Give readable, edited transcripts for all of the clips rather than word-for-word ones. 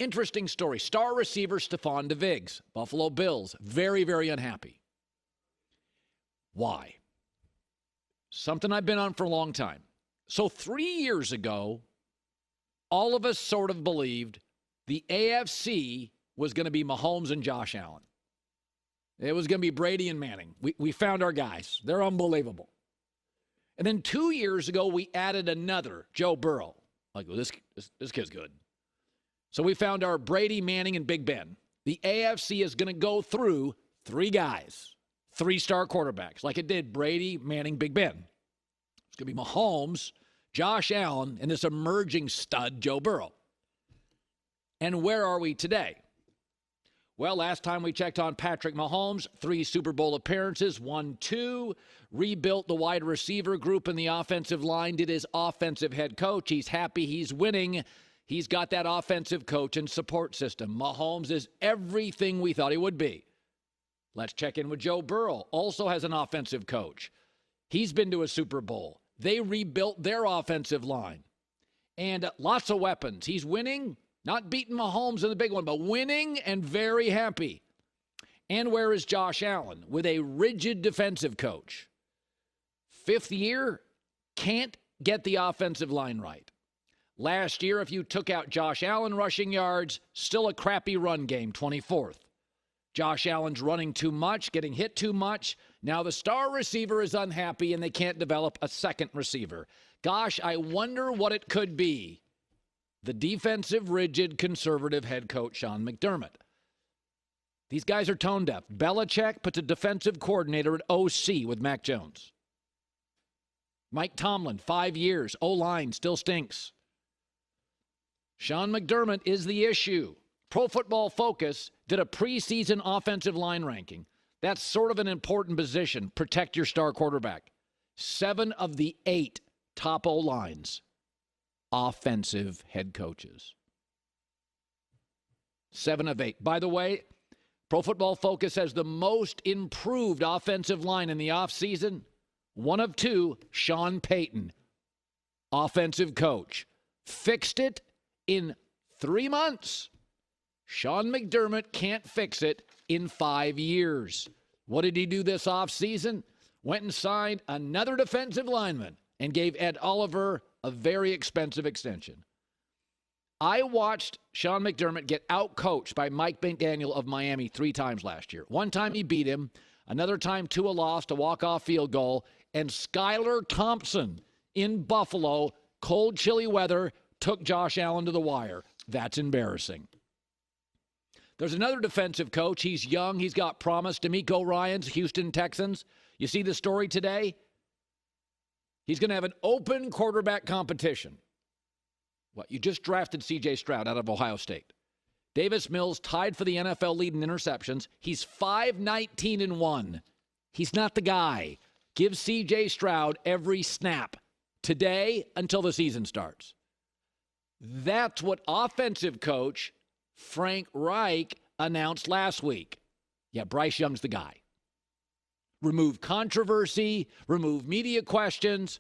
Interesting story. Star receiver Stefon Diggs, Buffalo Bills, very, very unhappy. Why? Something I've been on for a long time. So 3 years ago, all of us sort of believed the AFC was going to be Mahomes and Josh Allen. It was going to be Brady and Manning. We found our guys. They're unbelievable. And then 2 years ago, we added another, Joe Burrow. Like, well, this kid's good. So we found our Brady, Manning, and Big Ben. The AFC is going to go through three guys, three-star quarterbacks, like it did Brady, Manning, Big Ben. It's going to be Mahomes, Josh Allen, and this emerging stud, Joe Burrow. And where are we today? Well, last time we checked on Patrick Mahomes, 3 Super Bowl appearances, won 2, rebuilt the wide receiver group in the offensive line, did his offensive head coach. He's happy he's winning. He's got that offensive coach and support system. Mahomes is everything we thought he would be. Let's check in with Joe Burrow. Also has an offensive coach. He's been to a Super Bowl. They rebuilt their offensive line. And lots of weapons. He's winning. Not beating Mahomes in the big one, but winning and very happy. And where is Josh Allen? With a rigid defensive coach. 5th year, can't get the offensive line right. Last year, if you took out Josh Allen rushing yards, still a crappy run game, 24th. Josh Allen's running too much, getting hit too much. Now the star receiver is unhappy and they can't develop a second receiver. Gosh, I wonder what it could be. The defensive, rigid, conservative head coach, Sean McDermott. These guys are tone deaf. Belichick puts a defensive coordinator at OC with Mac Jones. Mike Tomlin, 5 years. O-line still stinks. Sean McDermott is the issue. Pro Football Focus did a preseason offensive line ranking. That's sort of an important position. Protect your star quarterback. 7 of the 8 top O-lines. Offensive head coaches. 7 of 8. By the way, Pro Football Focus has the most improved offensive line in the offseason. 1 of 2, Sean Payton, offensive coach. Fixed it in 3 months. Sean McDermott can't fix it in 5 years. What did he do this offseason? Went and signed another defensive lineman and gave Ed Oliver a very expensive extension. I watched Sean McDermott get out-coached by Mike McDaniel of Miami 3 times last year. One time he beat him. Another time Tua lost a walk-off field goal. And Skylar Thompson in Buffalo, cold, chilly weather, took Josh Allen to the wire. That's embarrassing. There's another defensive coach. He's young. He's got promise. DeMeco Ryans, Houston Texans. You see the story today? He's going to have an open quarterback competition. What? You just drafted C.J. Stroud out of Ohio State. Davis Mills tied for the NFL lead in interceptions. He's 5-19-1. He's not the guy. Give C.J. Stroud every snap today until the season starts. That's what offensive coach Frank Reich announced last week. Yeah, Bryce Young's the guy. Remove controversy, remove media questions.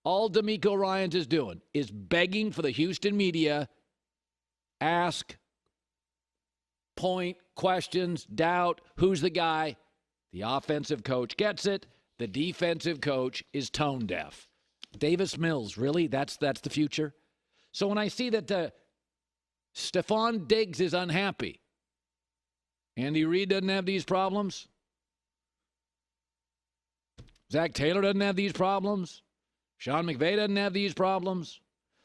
All DeMeco Ryans is doing is begging for the Houston media, ask, point, questions, doubt, who's the guy. The offensive coach gets it. The defensive coach is tone deaf. Davis Mills, really? That's the future? So when I see that Stefon Diggs is unhappy, Andy Reid doesn't have these problems, Zach Taylor doesn't have these problems, Sean McVay doesn't have these problems.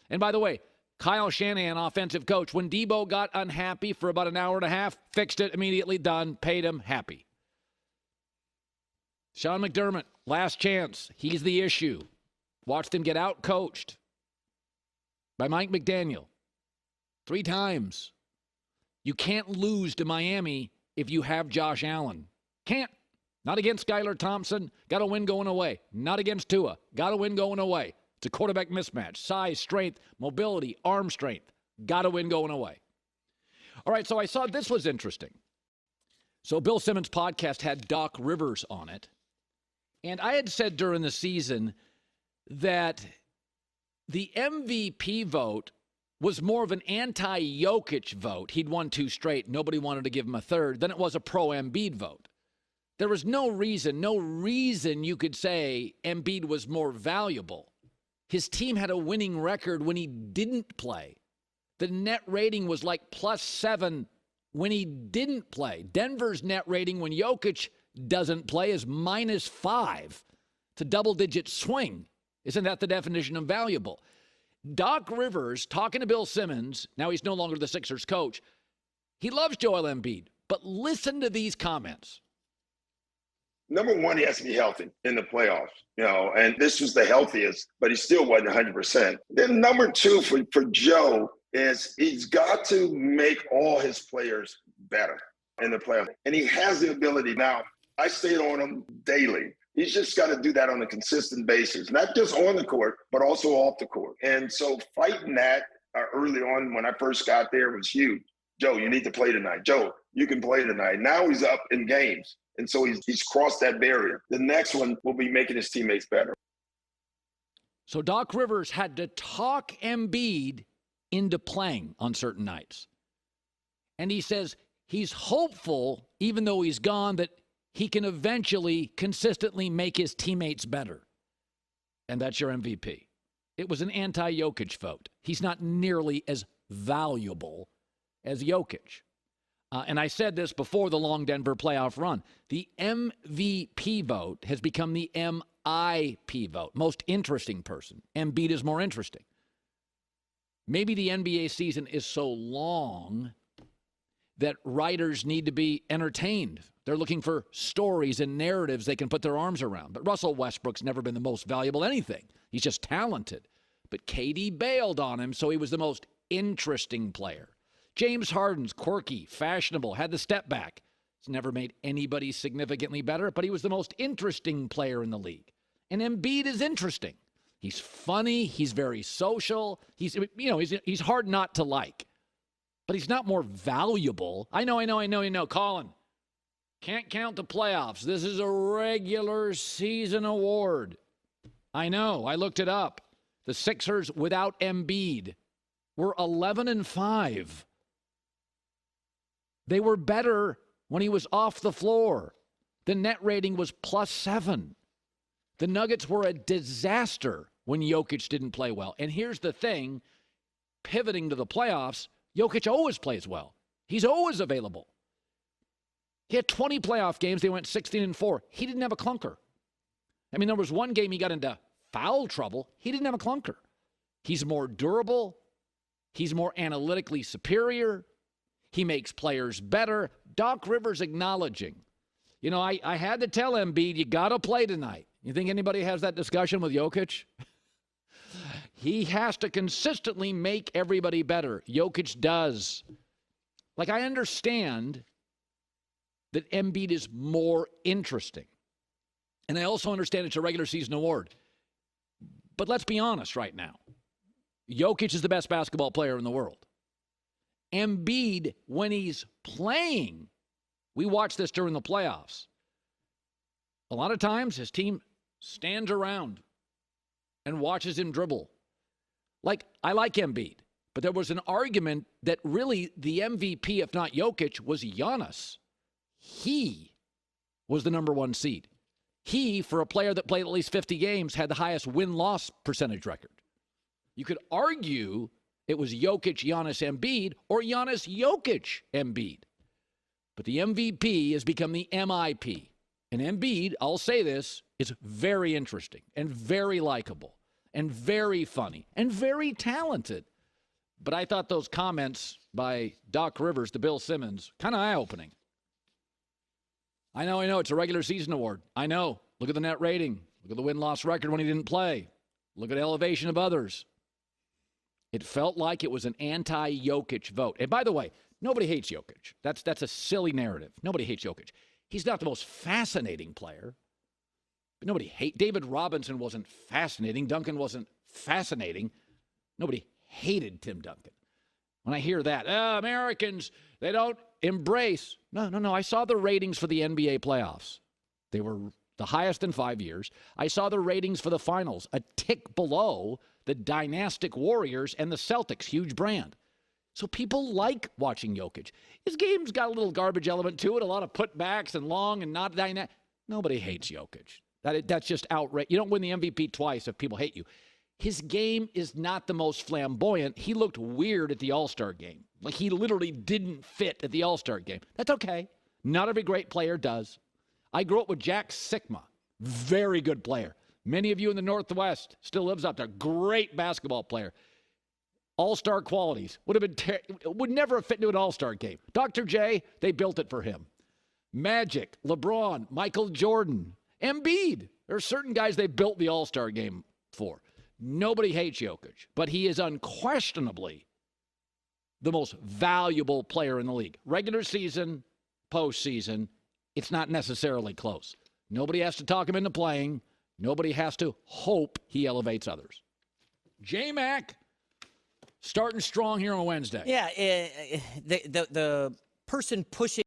And by the way, Kyle Shanahan, offensive coach, when Debo got unhappy for about an hour and a half, fixed it immediately, done, paid him, happy. Sean McDermott, last chance. He's the issue. Watched him get out-coached by Mike McDaniel 3 times. You can't lose to Miami if you have Josh Allen. Can't. Not against Skylar Thompson. Got to win going away. Not against Tua. Got to win going away. It's a quarterback mismatch. Size, strength, mobility, arm strength. Got to win going away. All right, so I saw this was interesting. So Bill Simmons' podcast had Doc Rivers on it. And I had said during the season that the MVP vote was more of an anti-Jokic vote. He'd won 2 straight. Nobody wanted to give him a third. Than it was a pro-Embiid vote. There was no reason you could say Embiid was more valuable. His team had a winning record when he didn't play. The net rating was like +7 when he didn't play. Denver's net rating when Jokic doesn't play is -5. It's a double-digit swing. Isn't that the definition of valuable? Doc Rivers, talking to Bill Simmons, now he's no longer the Sixers coach, he loves Joel Embiid. But listen to these comments. Number one, he has to be healthy in the playoffs, and this was the healthiest, but he still wasn't 100%. Then number two for Joe is he's got to make all his players better in the playoffs. And he has the ability. Now, I stayed on him daily. He's just got to do that on a consistent basis, not just on the court, but also off the court. And so fighting that early on when I first got there was huge. Joe, you need to play tonight. Joe, you can play tonight. Now he's up in games. And so he's crossed that barrier. The next one will be making his teammates better. So Doc Rivers had to talk Embiid into playing on certain nights. And he says he's hopeful, even though he's gone, that he can eventually consistently make his teammates better. And that's your MVP. It was an anti-Jokic vote. He's not nearly as valuable as Jokic. And I said this before the long Denver playoff run. The MVP vote has become the MIP vote. Most interesting person. Embiid is more interesting. Maybe the NBA season is so long that writers need to be entertained. They're looking for stories and narratives they can put their arms around. But Russell Westbrook's never been the most valuable anything. He's just talented. But KD bailed on him, so he was the most interesting player. James Harden's quirky, fashionable, had the step back. He's never made anybody significantly better, but he was the most interesting player in the league. And Embiid is interesting. He's funny. He's very social. He's hard not to like. But he's not more valuable. I know. Colin, can't count the playoffs. This is a regular season award. I know. I looked it up. The Sixers without Embiid were 11-5. They were better when he was off the floor. The net rating was +7. The Nuggets were a disaster when Jokic didn't play well. And here's the thing, pivoting to the playoffs, Jokic always plays well. He's always available. He had 20 playoff games. They went 16-4. He didn't have a clunker. I mean, there was one game he got into foul trouble. He didn't have a clunker. He's more durable. He's more analytically superior. He makes players better. Doc Rivers acknowledging. I had to tell Embiid, you got to play tonight. You think anybody has that discussion with Jokic? He has to consistently make everybody better. Jokic does. I understand that Embiid is more interesting. And I also understand it's a regular season award. But let's be honest right now. Jokic is the best basketball player in the world. Embiid, when he's playing, we watch this during the playoffs. A lot of times his team stands around and watches him dribble. I like Embiid, but there was an argument that really the MVP, if not Jokic, was Giannis. He was the number 1 seed. He, for a player that played at least 50 games, had the highest win-loss percentage record. You could argue it was Jokic, Giannis, Embiid, or Giannis, Jokic, Embiid. But the MVP has become the MIP. And Embiid, I'll say this, is very interesting and very likable and very funny and very talented. But I thought those comments by Doc Rivers to Bill Simmons, kind of eye-opening. I know, it's a regular season award. I know. Look at the net rating. Look at the win-loss record when he didn't play. Look at elevation of others. It felt like it was an anti-Jokic vote. And by the way, nobody hates Jokic. That's a silly narrative. Nobody hates Jokic. He's not the most fascinating player. But nobody hates. David Robinson wasn't fascinating. Duncan wasn't fascinating. Nobody hated Tim Duncan. When I hear that, Americans, they don't embrace. No. I saw the ratings for the NBA playoffs. They were the highest in 5 years. I saw the ratings for the finals, a tick below the dynastic Warriors and the Celtics, huge brand. So people like watching Jokic. His game's got a little garbage element to it, a lot of putbacks and long and not dynamic. Nobody hates Jokic. That's just outrageous. You don't win the MVP twice if people hate you. His game is not the most flamboyant. He looked weird at the All-Star game. Like he literally didn't fit at the All-Star game. That's okay. Not every great player does. I grew up with Jack Sikma, very good player. Many of you in the Northwest still lives up there. Great basketball player. All-star qualities. Would never have fit into an all-star game. Dr. J, they built it for him. Magic, LeBron, Michael Jordan, Embiid. There are certain guys they built the all-star game for. Nobody hates Jokic, but he is unquestionably the most valuable player in the league. Regular season, postseason, it's not necessarily close. Nobody has to talk him into playing. Nobody has to hope he elevates others. J-Mac. Starting strong here on Wednesday. Yeah, the person pushing